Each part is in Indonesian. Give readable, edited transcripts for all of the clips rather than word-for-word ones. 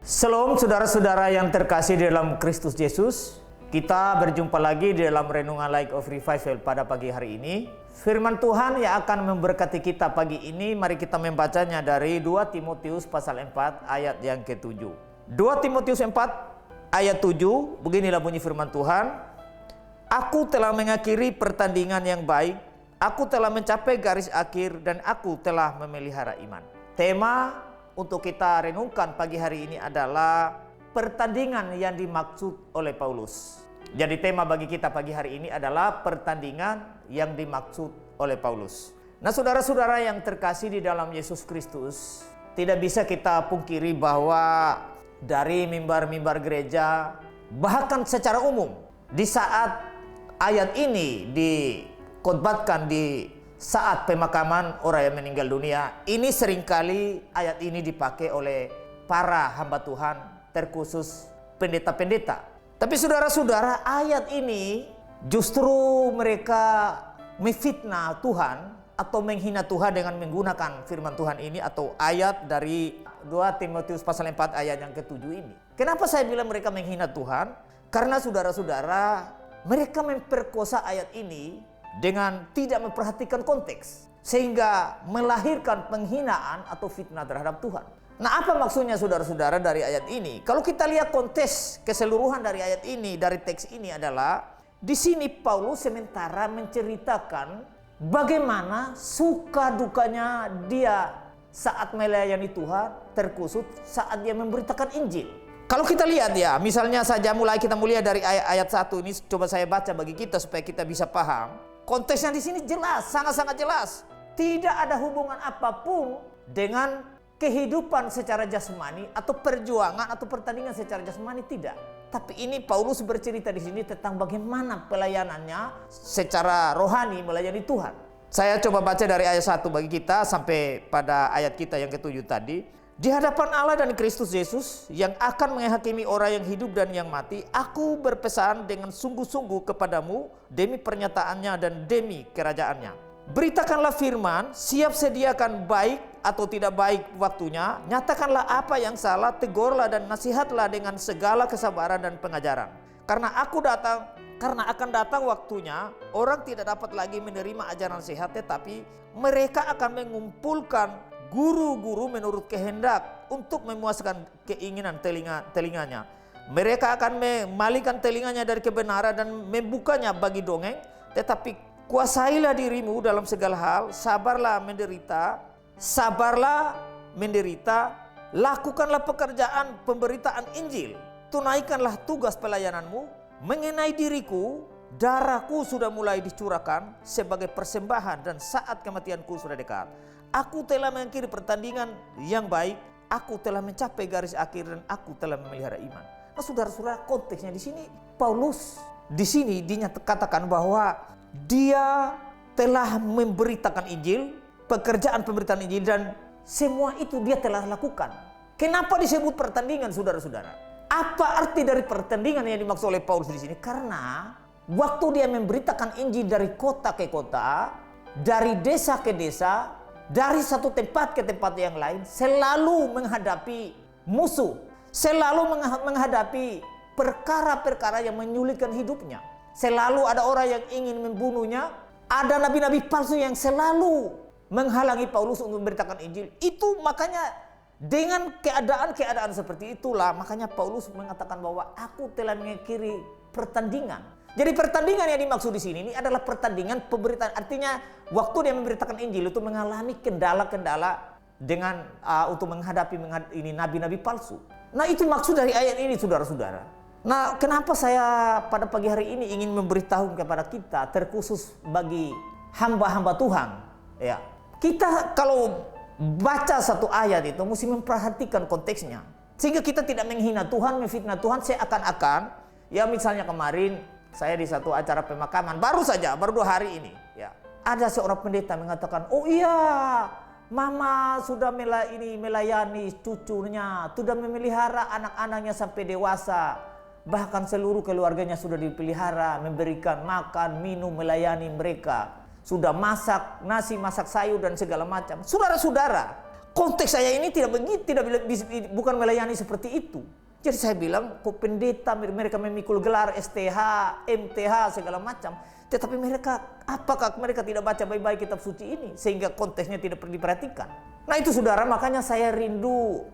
Shalom saudara-saudara yang terkasih di dalam Kristus Yesus. Kita berjumpa lagi di dalam Renungan Light of Revival pada pagi hari ini. Firman Tuhan yang akan memberkati kita pagi ini, mari kita membacanya dari 2 Timotius pasal 4 ayat yang ke-7. 2 Timotius 4 ayat 7, beginilah bunyi firman Tuhan. Aku telah mengakhiri pertandingan yang baik, aku telah mencapai garis akhir, dan aku telah memelihara iman. Tema untuk kita renungkan pagi hari ini adalah pertandingan yang dimaksud oleh Paulus. Jadi tema bagi kita pagi hari ini adalah pertandingan yang dimaksud oleh Paulus. Nah, saudara-saudara yang terkasih di dalam Yesus Kristus, tidak bisa kita pungkiri bahwa dari mimbar-mimbar gereja, bahkan secara umum, di saat ayat ini dikhotbahkan di saat pemakaman orang yang meninggal dunia, ini seringkali ayat ini dipakai oleh para hamba Tuhan, terkhusus pendeta-pendeta. Tapi saudara-saudara, ayat ini justru mereka memfitnah Tuhan atau menghina Tuhan dengan menggunakan firman Tuhan ini atau ayat dari 2 Timotius pasal 4 ayat yang ke-7 ini. Kenapa saya bilang mereka menghina Tuhan? Karena saudara-saudara, mereka memperkosa ayat ini dengan tidak memperhatikan konteks, sehingga melahirkan penghinaan atau fitnah terhadap Tuhan. Nah, apa maksudnya saudara-saudara dari ayat ini? Kalau kita lihat konteks keseluruhan dari ayat ini, dari teks ini adalah, di sini Paulus sementara menceritakan bagaimana suka dukanya dia saat melayani Tuhan, terkhusus saat dia memberitakan Injil. Kalau kita lihat ya, misalnya saja kita mulai dari ayat 1 ini, coba saya baca bagi kita supaya kita bisa paham. Konteksnya di sini jelas, sangat-sangat jelas. Tidak ada hubungan apapun dengan kehidupan secara jasmani atau perjuangan atau pertandingan secara jasmani, tidak. Tapi ini Paulus bercerita di sini tentang bagaimana pelayanannya secara rohani melayani Tuhan. Saya coba baca dari ayat 1 bagi kita sampai pada ayat kita yang ke-7 tadi. Di hadapan Allah dan Kristus Yesus yang akan menghakimi orang yang hidup dan yang mati, aku berpesan dengan sungguh-sungguh kepadamu demi pernyataannya dan demi kerajaannya. Beritakanlah firman, siap sediakan baik atau tidak baik waktunya, nyatakanlah apa yang salah, tegurlah dan nasihatlah dengan segala kesabaran dan pengajaran. Karena akan datang waktunya, orang tidak dapat lagi menerima ajaran sehat, tetapi mereka akan mengumpulkan guru-guru menurut kehendak untuk memuaskan keinginan telinganya. Mereka akan memalingkan telinganya dari kebenaran dan membukanya bagi dongeng. Tetapi kuasailah dirimu dalam segala hal, sabarlah menderita, lakukanlah pekerjaan pemberitaan Injil, tunaikanlah tugas pelayananmu. Mengenai diriku, darahku sudah mulai dicurahkan sebagai persembahan dan saat kematianku sudah dekat. Aku telah mengakhiri pertandingan yang baik, aku telah mencapai garis akhir, dan aku telah memelihara iman. Nah, saudara-saudara, konteksnya di sini Paulus di sini dinyatakan bahwa dia telah memberitakan Injil, pekerjaan pemberitaan Injil, dan semua itu dia telah lakukan. Kenapa disebut pertandingan, saudara-saudara? Apa arti dari pertandingan yang dimaksud oleh Paulus di sini? Karena waktu dia memberitakan Injil dari kota ke kota, dari desa ke desa, dari satu tempat ke tempat yang lain, selalu menghadapi musuh, selalu menghadapi perkara-perkara yang menyulitkan hidupnya. Selalu ada orang yang ingin membunuhnya, ada nabi-nabi palsu yang selalu menghalangi Paulus untuk memberitakan Injil. Itu makanya dengan keadaan seperti itulah, makanya Paulus mengatakan bahwa aku telah mengakhiri pertandingan. Jadi pertandingan yang dimaksud di sini ini adalah pertandingan pemberitaan. Artinya waktu dia memberitakan Injil itu mengalami kendala-kendala dengan untuk menghadapi ini nabi-nabi palsu. Nah, itu maksud dari ayat ini, saudara-saudara. Nah, kenapa saya pada pagi hari ini ingin memberitahu kepada kita, terkhusus bagi hamba-hamba Tuhan, ya. Kita kalau baca satu ayat itu mesti memperhatikan konteksnya, sehingga kita tidak menghina Tuhan, memfitnah Tuhan seakan-akan, ya misalnya kemarin saya di satu acara pemakaman, baru 2 hari ini, ya, ada seorang pendeta mengatakan, oh iya, mama sudah melayani cucunya, sudah memelihara anak-anaknya sampai dewasa, bahkan seluruh keluarganya sudah dipelihara, memberikan makan, minum, melayani mereka, sudah masak nasi, masak sayur dan segala macam. Saudara-saudara, konteks saya ini tidak begitu, bukan melayani seperti itu. Jadi saya bilang, kok pendeta mereka memikul gelar STH, MTH segala macam, tetapi apakah mereka tidak baca baik-baik kitab suci ini sehingga konteksnya tidak perlu diperhatikan? Nah itu saudara, makanya saya rindu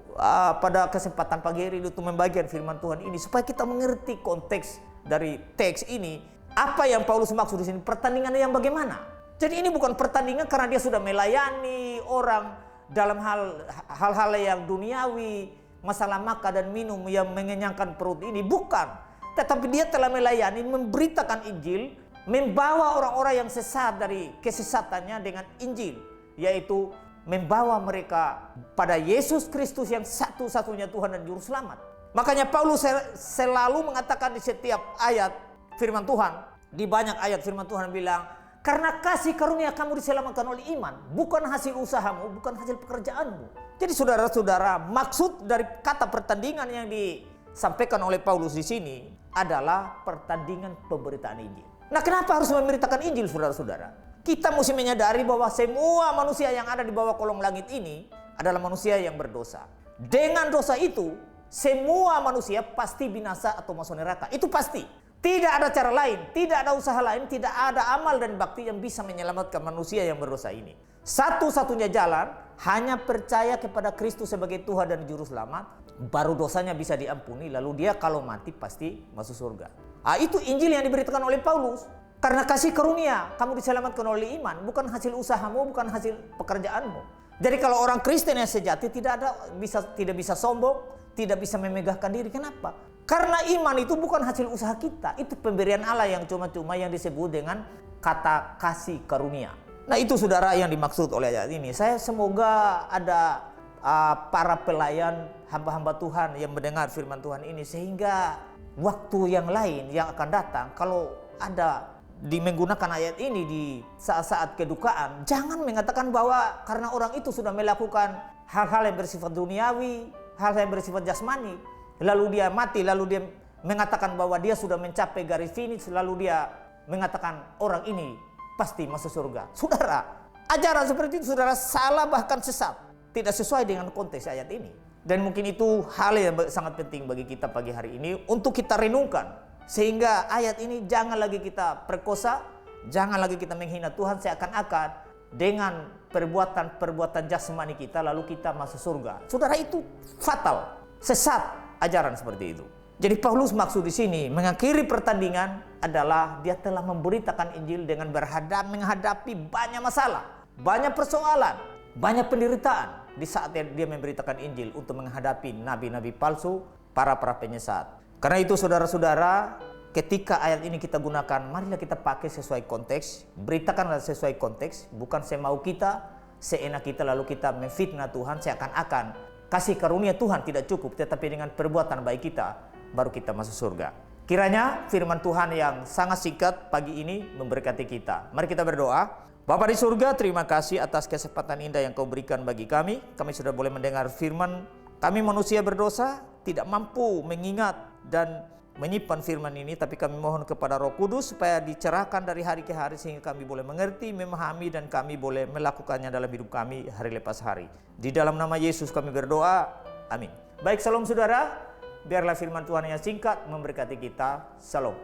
pada kesempatan pagi hari itu membagikan firman Tuhan ini supaya kita mengerti konteks dari teks ini. Apa yang Paulus maksud di sini? Pertandingan yang bagaimana? Jadi ini bukan pertandingan karena dia sudah melayani orang dalam hal-hal yang duniawi, masalah makan dan minum yang mengenyangkan perut ini, bukan. Tetapi dia telah melayani, memberitakan Injil, membawa orang-orang yang sesat dari kesesatannya dengan Injil, yaitu membawa mereka pada Yesus Kristus yang satu-satunya Tuhan dan Juru Selamat. Makanya Paulus selalu mengatakan di setiap ayat firman Tuhan, di banyak ayat firman Tuhan bilang, karena kasih karunia kamu diselamatkan oleh iman, bukan hasil usahamu, bukan hasil pekerjaanmu. Jadi saudara-saudara, maksud dari kata pertandingan yang disampaikan oleh Paulus di sini adalah pertandingan pemberitaan Injil. Nah, kenapa harus memberitakan Injil, saudara-saudara? Kita mesti menyadari bahwa semua manusia yang ada di bawah kolong langit ini adalah manusia yang berdosa. Dengan dosa itu, semua manusia pasti binasa atau masuk neraka. Itu pasti. Tidak ada cara lain, tidak ada usaha lain, tidak ada amal dan bakti yang bisa menyelamatkan manusia yang berdosa ini. Satu-satunya jalan hanya percaya kepada Kristus sebagai Tuhan dan Juru Selamat, baru dosanya bisa diampuni, lalu dia kalau mati pasti masuk surga. Itu Injil yang diberitakan oleh Paulus. Karena kasih karunia kamu diselamatkan oleh iman, bukan hasil usahamu, bukan hasil pekerjaanmu. Jadi kalau orang Kristen yang sejati tidak bisa sombong, tidak bisa memegahkan diri. Kenapa? Karena iman itu bukan hasil usaha kita. Itu pemberian Allah yang cuma-cuma yang disebut dengan kata kasih karunia. Nah itu saudara yang dimaksud oleh ayat ini. Saya semoga ada para pelayan hamba-hamba Tuhan yang mendengar firman Tuhan ini. Sehingga waktu yang lain yang akan datang, kalau ada menggunakan ayat ini di saat-saat kedukaan, jangan mengatakan bahwa karena orang itu sudah melakukan hal-hal yang bersifat duniawi, hal-hal yang bersifat jasmani, lalu dia mati, lalu dia mengatakan bahwa dia sudah mencapai garis finish, lalu dia mengatakan orang ini pasti masuk surga. Saudara, ajaran seperti itu saudara salah, bahkan sesat, tidak sesuai dengan konteks ayat ini. Dan mungkin itu hal yang sangat penting bagi kita pagi hari ini untuk kita renungkan. Sehingga ayat ini jangan lagi kita perkosa, jangan lagi kita menghina Tuhan seakan-akan dengan perbuatan-perbuatan jasmani kita lalu kita masuk surga. Saudara, itu fatal, sesat ajaran seperti itu. Jadi Paulus maksud di sini mengakhiri pertandingan adalah dia telah memberitakan Injil dengan menghadapi banyak masalah, banyak persoalan, banyak penderitaan di saat dia memberitakan Injil untuk menghadapi nabi-nabi palsu, para penyesat. Karena itu saudara-saudara, ketika ayat ini kita gunakan, marilah kita pakai sesuai konteks, beritakanlah sesuai konteks, bukan semau kita, seenak kita lalu kita memfitnah Tuhan seakan-akan kasih karunia Tuhan tidak cukup, tetapi dengan perbuatan baik kita baru kita masuk surga. Kiranya firman Tuhan yang sangat singkat pagi ini memberkati kita. Mari kita berdoa. Bapa di surga, terima kasih atas kesempatan indah yang Kau berikan bagi kami. Kami sudah boleh mendengar firman. Kami manusia berdosa, tidak mampu mengingat dan menyimpan firman ini, tapi kami mohon kepada Roh Kudus supaya dicerahkan dari hari ke hari sehingga kami boleh mengerti, memahami, dan kami boleh melakukannya dalam hidup kami hari lepas hari. Di dalam nama Yesus kami berdoa, amin. Baik, salam saudara, biarlah firman Tuhan yang singkat memberkati kita. Shalom.